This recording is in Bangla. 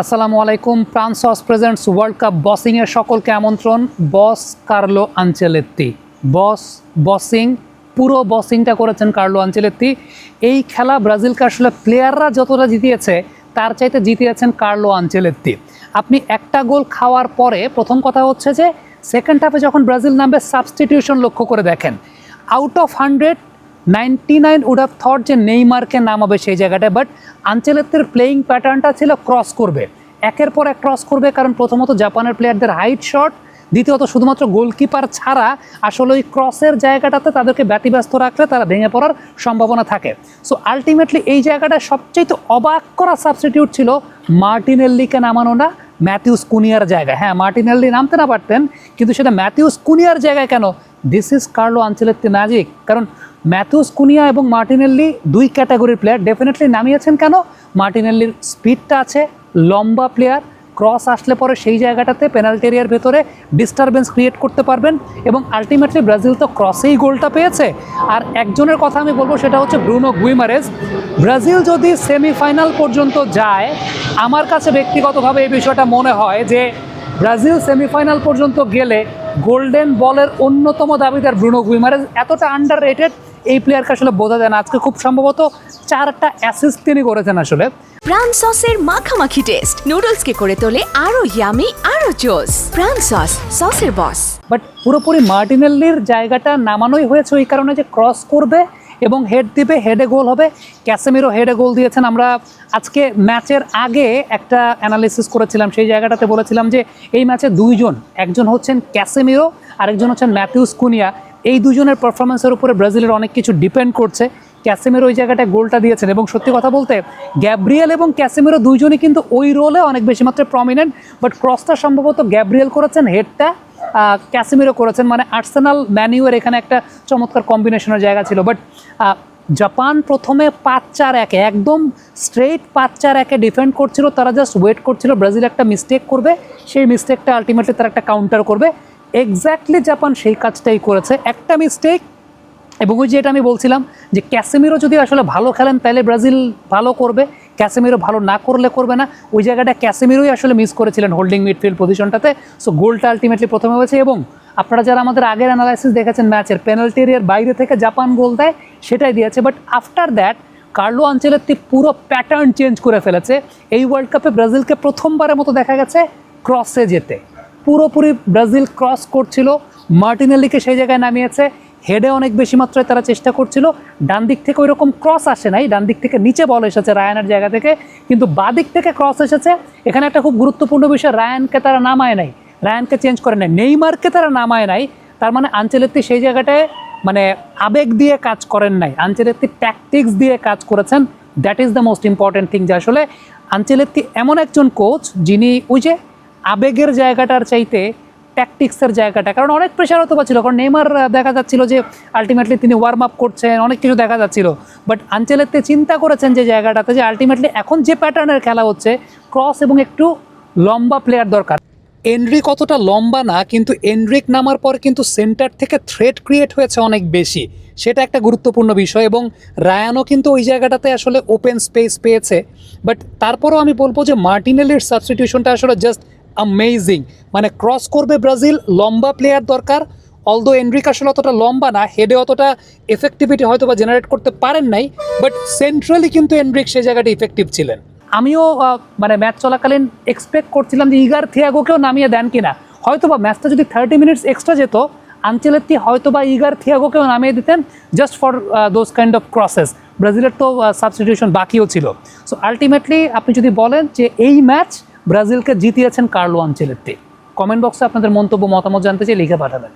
আসসালামু আলাইকুম। ফ্রান্সস প্রেজেন্টস ওয়ার্ল্ড কাপ বসিংয়ের সকলকে আমন্ত্রণ। বস কার্লো আনচেলত্তি, বসিং পুরো বসিংটা করেছেন কার্লো আনচেলত্তি। এই খেলা ব্রাজিলকে আসলে প্লেয়াররা যতটা জিতিয়েছে তার চাইতে জিতিয়েছেন কার্লো আনচেলত্তি। আপনি একটা গোল খাওয়ার পরে প্রথম কথা হচ্ছে যে সেকেন্ড হাফে যখন ব্রাজিল নামবে সাবস্টিটিউশন লক্ষ্য করে দেখেন, out of 199 would have thought যে নেইমারকে নামাবে সেই জায়গাটায়, বাট আনচেলত্তির প্লেয়িং প্যাটার্নটা ছিল ক্রস করবে, একের পর এক ক্রস করবে। কারণ প্রথমত জাপানের প্লেয়ারদের হাইট শর্ট, দ্বিতীয়ত শুধুমাত্র গোলকিপার ছাড়া আসলে ওই ক্রসের জায়গাটাতে তাদেরকে ব্যতিব্যস্ত রাখলে তারা ভেঙে পড়ার সম্ভাবনা থাকে। সো আলটিমেটলি এই জায়গাটায় সবচেয়ে অবাক করা সাবস্টিটিউট ছিল মার্টিনেল্লিকে নামানো না ম্যাথিউস কুনিয়ার জায়গায়। হ্যাঁ, মার্টিনেল্লি নামতে না পারতেন, কিন্তু সেটা ম্যাথিউস কুনিয়ার জায়গায় কেন? This is Carlo Ancelotti magic. কারণ ম্যাথিউস কুনিয়া এবং মার্টিনেল্লি দুই ক্যাটাগরির প্লেয়ার। ডেফিনেটলি নামিয়েছেন কেন? মার্টিনেল্লির স্পিডটা আছে, লম্বা প্লেয়ার, ক্রস আসলে পরে সেই জায়গাটাতে পেনাল্টি এরিয়ার ভেতরে ডিস্টারবেন্স ক্রিয়েট করতে পারবেন। এবং আলটিমেটলি ব্রাজিল তো ক্রসেই গোলটা পেয়েছে। আর একজনের কথা আমি বলবো, সেটা হচ্ছে ব্রুনো গুইমারেজ। ব্রাজিল যদি সেমিফাইনাল পর্যন্ত যায়, আমার কাছে ব্যক্তিগতভাবে এই বিষয়টা মনে হয় যে ব্রাজিল সেমিফাইনাল পর্যন্ত গেলে গোল্ডেন বলের অন্যতম দাবিদার ব্রুনো গুইমারেজ। এতটা আন্ডার রেটেড এই প্লেয়ারকে আসলে বোঝা যায় না। আজকে খুব সম্ভবত 4টা অ্যাসিস্ট তিনি করেছেন। আসলে প্রাণ সসের মাখামাখি টেস্ট নুডলসকে করে তোলে আরো ইয়ামি আরো জোস। প্রাণ সস, সসের বস। বাট পুরোপুরি মার্টিনেল্লির জায়গাটা নামানোই হয়েছে ওই কারণে যে ক্রস করবে এবং হেড দিবে, হেডে গোল হবে। ক্যাসেমিরো হেডে গোল দিয়েছেন। আমরা আজকে ম্যাচের আগে একটা অ্যানালিসিস করেছিলাম, সেই জায়গাটাতে বলেছিলাম যে এই ম্যাচে দুইজন, একজন হচ্ছেন ক্যাসেমিরো, আরেকজন হচ্ছেন ম্যাথিউস কুনিয়া। এই দুজনের পারফরমেন্সের উপরে ব্রাজিলের অনেক কিছু ডিপেন্ড করছে। ক্যাসেমিরো ওই জায়গাটায় গোলটা দিয়েছেন এবং সত্যি কথা বলতে গ্যাব্রিয়েল এবং ক্যাসেমিরো দুইজনই কিন্তু ওই রোলে অনেক বেশি মাত্রায় প্রমিনেন্ট। বাট ক্রসটা সম্ভবত গ্যাব্রিয়েল করেছেন, হেডটা ক্যাসেমিরো করেছেন। মানে আর্সেনাল ম্যানিউয়ের এখানে একটা চমৎকার কম্বিনেশনের জায়গা ছিল। বাট জাপান প্রথমে 5-4-1 একদম স্ট্রেইট 5-4-1 ডিফেন্ড করছিল। তারা জাস্ট ওয়েট করছিল ব্রাজিল একটা মিস্টেক করবে, সেই মিস্টেকটা আলটিমেটলি তারা একটা কাউন্টার করবে। এক্স্যাক্টলি জাপান সেই কাজটাই করেছে। একটা মিস্টেক, এবং ওই যেটা আমি বলছিলাম যে ক্যাসেমিরো যদি আসলে ভালো খেলেন তাহলে ব্রাজিল ভালো করবে, ক্যাসেমিরো ভালো না করলে করবে না। ওই জায়গাটা ক্যাসেমিরোই আসলে মিস করেছিলেন হোল্ডিং মিডফিল্ড পজিশনটাতে। সো গোলটা আলটিমেটলি প্রথমে হয়েছে। এবং আপনারা যারা আমাদের আগের অ্যানালাইসিস দেখেছেন ম্যাচের, পেনাল্টি এরিয়ার বাইরে থেকে জাপান গোল দেয়, সেটাই দিয়েছে। But after that Carlo Ancelotti পুরো প্যাটার্ন চেঞ্জ করে ফেলেছে। এই ওয়ার্ল্ড কাপে ব্রাজিলকে প্রথমবারের মতো দেখা গেছে ক্রসে যেতে। পুরোপুরি ব্রাজিল ক্রস করছিল, মার্টিনেল্লিকে সেই জায়গায় নামিয়েছে। হেডে অনেক বেশি মাত্রায় তারা চেষ্টা করছিল। ডান দিক থেকে ওই রকম ক্রস আসে নাই, ডান দিক থেকে নিচে বল এসেছে রায়ানের জায়গা থেকে, কিন্তু বাঁ দিক থেকে ক্রস এসেছে। এখানে একটা খুব গুরুত্বপূর্ণ বিষয়, রায়ানকে তারা নামায় নাই, রায়ানকে চেঞ্জ করে নাই, নেইমারকে তারা নামায় নাই। তার মানে আনচেলত্তি সেই জায়গাটায় মানে আবেগ দিয়ে কাজ করেন নাই, আনচেলত্তি ট্যাকটিক্স দিয়ে কাজ করেছেন। That is the most important thing, যে আসলে আনচেলত্তি এমন একজন কোচ যিনি ওই যে আবেগের জায়গাটার চাইতে ট্যাকটিক্সের জায়গাটা, কারণ অনেক প্রেশার হতে পারছিল, কারণ নেইমার দেখা যাচ্ছিল যে আলটিমেটলি তিনি ওয়ার্ম আপ করছেন, অনেক কিছু দেখা যাচ্ছিল। বাট আনচেলত্তি চিন্তা করেছেন যে জায়গাটাতে যে আলটিমেটলি এখন যে প্যাটার্নের খেলা হচ্ছে, ক্রস এবং একটু লম্বা প্লেয়ার দরকার। এনরিক অতটা লম্বা না, কিন্তু এনরিক নামার পর কিন্তু সেন্টার থেকে থ্রেট ক্রিয়েট হয়েছে অনেক বেশি, সেটা একটা গুরুত্বপূর্ণ বিষয়। এবং রায়ানও কিন্তু ওই জায়গাটাতে আসলে ওপেন স্পেস পেয়েছে। বাট তারপরও আমি বলবো যে মার্টিনেলির সাবস্টিটিউশনটা আসলে জাস্ট অ্যামেজিং। মানে ক্রস করবে ব্রাজিল, লম্বা প্লেয়ার দরকার। অলদো এনরিক আসলে অতটা লম্বা না, হেডে অতটা এফেক্টিভিটি হয়তো বা জেনারেট করতে পারেন নাই, বাট সেন্ট্রালি কিন্তু এনরিক সেই জায়গাটা ইফেক্টিভ ছিলেন। আমিও মানে ম্যাচ চলাকালীন এক্সপেক্ট করছিলাম যে ইগার থিয়াগোকেও নামিয়ে দেন কিনা। হয়তো বা ম্যাচটা যদি 30 মিনিটস এক্সট্রা যেত, আনচেলত্তি হয়তো বা ইগার থিয়াগোকেও নামিয়ে দিতেন just for those kind of crosses. ব্রাজিলের তো সাবস্টিটিউশন বাকিও ছিল। সো আলটিমেটলি আপনি যদি বলেন যে এই ম্যাচ ব্রাজিলকে জিতিয়েছেন কার্লো আনচেলত্তি, কমেন্ট বক্সে আপনাদের মন্তব্য মতামত জানতে চাই, লিখে পাঠাবেন।